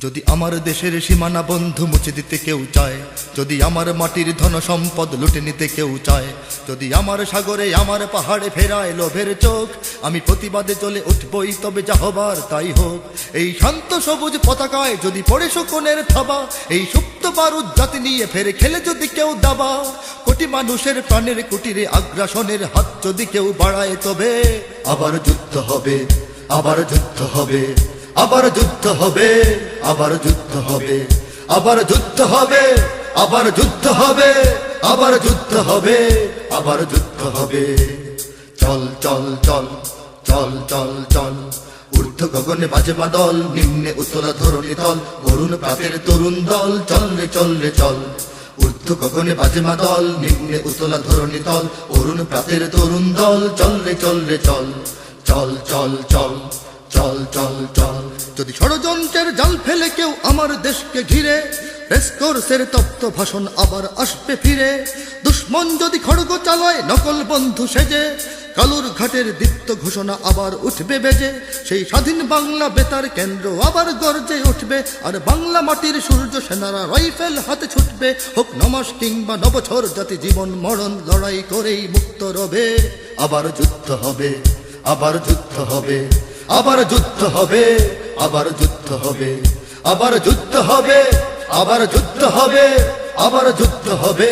যদি আমার দেশের সীমানা বন্ধু মুছে দিতে কেউ চায়, যদি আমার মাটির ধন সম্পদ লুটে নিতে কেউ চায়, যদি আমার সাগরে আমার পাহাড়ে ফেরায় লোভের চোখ, আমি প্রতিবাদে চলে উঠবই, তবে যা হবার তাই হোক। এই শান্ত সবুজ পতাকায় যদি পড়ে শকুনের থাবা, এই সুপ্ত বারুদ জাতি নিয়ে ফেরে খেলে যদি কেউ দাবা, কোটি মানুষের প্রাণের কুটিরে আগ্রাসনের হাত যদি কেউ বাড়ায়, তবে আবার যুদ্ধ হবে, আবার যুদ্ধ হবে, আবার যুদ্ধ হবে, আবার যুদ্ধ হবে, আবার যুদ্ধ হবে, আবার যুদ্ধ হবে, আবার যুদ্ধ হবে, আবার যুদ্ধ হবে। চল চল চল চল চল চল, ঊর্ধ্ব গগনে বাজে মাদল, নিম্নে উত্তরা ধরণী তল, অরুণ প্রাতের তরুণ দল, চল রে চল রে চল। ঊর্ধ্ব গগনে বাজে মাদল, নিম্নে উত্তরা ধরণী তল, অরুণ প্রাতের তরুণ দল, চল রে চল রে চল। চল চল চল চল চল চল। যদি ষড়যন্ত্রের জাল ফেলে কেউ আমার দেশকে ঘিরে, রেসকোর্সের তপ্ত ভাষণ আবার আসবে ফিরে। দুশ্মন যদি খড়গ চালায় নকল বন্ধু সেজে, কালুর ঘাটের দীপ্ত ঘোষণা আবার উঠবে বেজে। সেই স্বাধীন বাংলা বেতার কেন্দ্র আবার গর্জে উঠবে, আর বাংলা মাটির সূর্য সেনারা রাইফেল হাতে ছুটবে। হোক নমাস কিংবা নবছর, জাতি জীবন মরণ লড়াই করেই মুক্ত রবে। আবার যুদ্ধ হবে, আবার যুদ্ধ হবে, আবার যুদ্ধ হবে, আবার যুদ্ধ হবে, আবার যুদ্ধ হবে, আবার যুদ্ধ হবে, আবার যুদ্ধ হবে,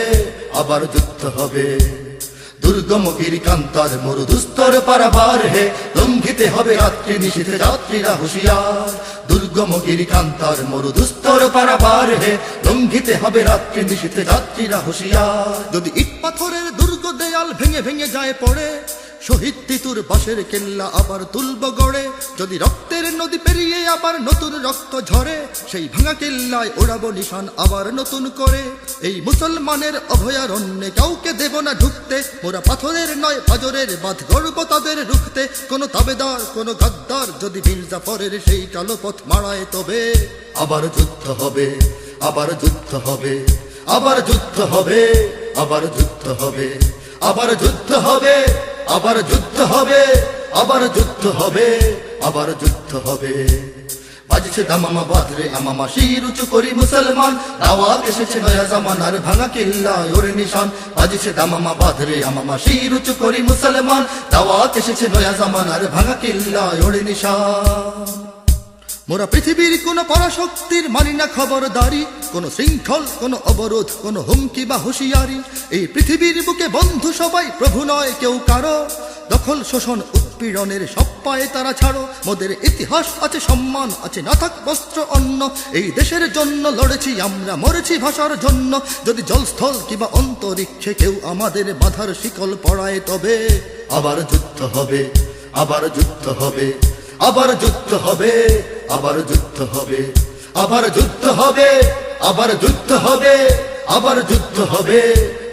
আবার যুদ্ধ হবে। দুর্গম গিরিকান্তার মরু দুস্তর পারাবার হে, লঙ্ঘিতে হবে রাত্রি নিশীথে যাত্রীরা হুঁশিয়ার। দুর্গম গিরিকান্তার মরু দুস্তর পারাবার হে, লঙ্ঘিতে হবে রাত্রি নিশীথে যাত্রীরা হুঁশিয়ার। যদি ইট পাথরের দুর্গ দেয়াল ভেঙে ভেঙে যায় পড়ে, শহীদ তিতুর বাঁশের কেল্লা আবার তুলব গড়ে। যদি রক্তের নদী পেরিয়ে আবার নতুন রক্ত ঝরে, সেই ভাঙা কেল্লায় ওড়াবো নিশান আবার নতুন করে। এই মুসলমানের অভয়ারণ্যে কাউকে দেব না ঢুকতে, মোরা পাথরের নয় পাজরের বাঁধ গর্ব তাদের রুখতে। কোন তাবেদার কোন গাদ্দার যদি মীর জাফরের সেই কালো পথ মারায়, তবে আবার যুদ্ধ হবে, আবার যুদ্ধ হবে, আবার যুদ্ধ হবে, আবার যুদ্ধ হবে, আবার যুদ্ধ হবে, আবার যুদ্ধ হবে, আবার যুদ্ধ হবে, আবার যুদ্ধ হবে। বাজছে দামামা বাদরে আমামা, শির উঁচু করি মুসলমান, দাওয়াত এসেছে নয়া জামানার ভাঙা কিল্লায় ওরে নিশান। বাজছে দামামা বাদরে আমামা, শির উঁচু করি মুসলমান, দাওয়াত এসেছে নয়া জামানার ভাঙা কিল্লায় ওরে নিশান। মোরা পৃথিবীর কোন পরাশক্তির মানি না খবরদারি, কোন শৃঙ্খল, কোন অবরোধ, কোন হুমকি বা হুঁশিয়ারি। এই পৃথিবীর বুকে বন্ধু সবাই, প্রভু নয় কেউ কারো। দখল শোষণ উৎপীড়নের সব পায়ে তারা ছাড়ো। মোদের ইতিহাস আছে, সম্মান আছে, না থাক বস্ত্র অন্ন। এই দেশের জন্য লড়েছি আমরা, মরেছি ভাষার জন্য। যদি জলস্থল কিংবা অন্তরিক্ষে কেউ আমাদের বাধার শিকল পড়ায়, তবে আবার যুদ্ধ হবে, আবার যুদ্ধ হবে, আবার যুদ্ধ হবে, আবার যুদ্ধ হবে, আবার যুদ্ধ হবে, আবার যুদ্ধ হবে, আবার যুদ্ধ হবে,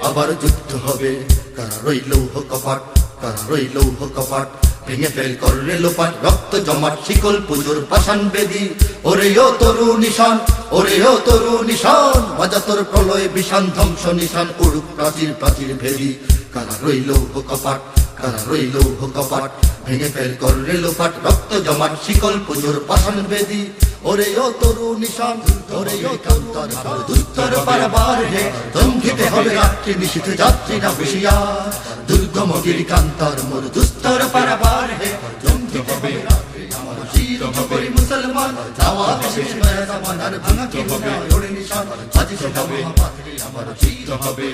আবার যুদ্ধ হবে। কারা রইল কপাট, কারা রইল কপাট, ভেঙে ফেল করলে লোপাট, রক্ত জমাট শিকল পুজোর পাষাণ বেদি। ওরে ও তরু নিশান, ওরে ও তরু নিশান, বাজা তোর প্রলয় বিষান, ধ্বংস নিশান উড়ুক প্রাচীর প্রাচীর ভেদি। কারা রইল কপাট, কারা রইল কপাট, ভেঙে ফেল করলে লোপাট, রক্ত জমাট শিকল পুজোর পাষাণ বেদি। ওরে ও তরু নিশান, ওরে ও কান্তার দুস্তর পারাবার হে, লঙ্ঘিতে হবে রাত্রি নিশীথে যাত্রীরা হুঁশিয়ার। দুর্গম গিরিকান্তার মরু দুস্তর পারাবার হে, লঙ্ঘিতে হবে রাত্রি আমার শির করি মুসলমান, দাওয়াত এসেছে নয়া জামানার ভাঙা কিল্লায় ওরে নিশান। বাজছে দামামা বাদরে আমার যুদ্ধ হবে,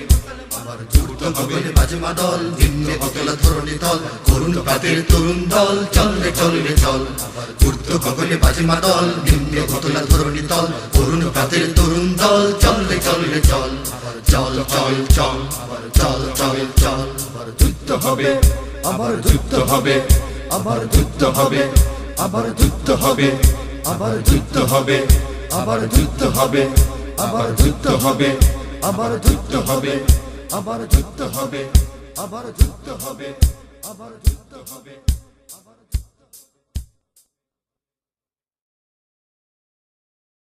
আবার যুদ্ধ হবে। বাজে মাদল, নিম্নে উতলা ধরণী তল, অরুণ প্রাতের তরুণ দল, চল রে চল রে চল। ঊর্ধ্ব গগনে বাজে মাদল, নিম্নে উতলা ধরণী তল, অরুণ প্রাতের তরুণ দল, চল রে চল রে চল। চল চল চল চল চল চল। আবার যুদ্ধ হবে, আবার যুদ্ধ হবে, আবার যুদ্ধ হবে, আবার যুদ্ধ হবে, আবার যুদ্ধ হবে, আবার যুদ্ধ হবে, আবার যুদ্ধ হবে, আবার যুদ্ধ হবে, আবার যুদ্ধ হবে, আবার যুদ্ধ হবে, আবার যুদ্ধ হবে।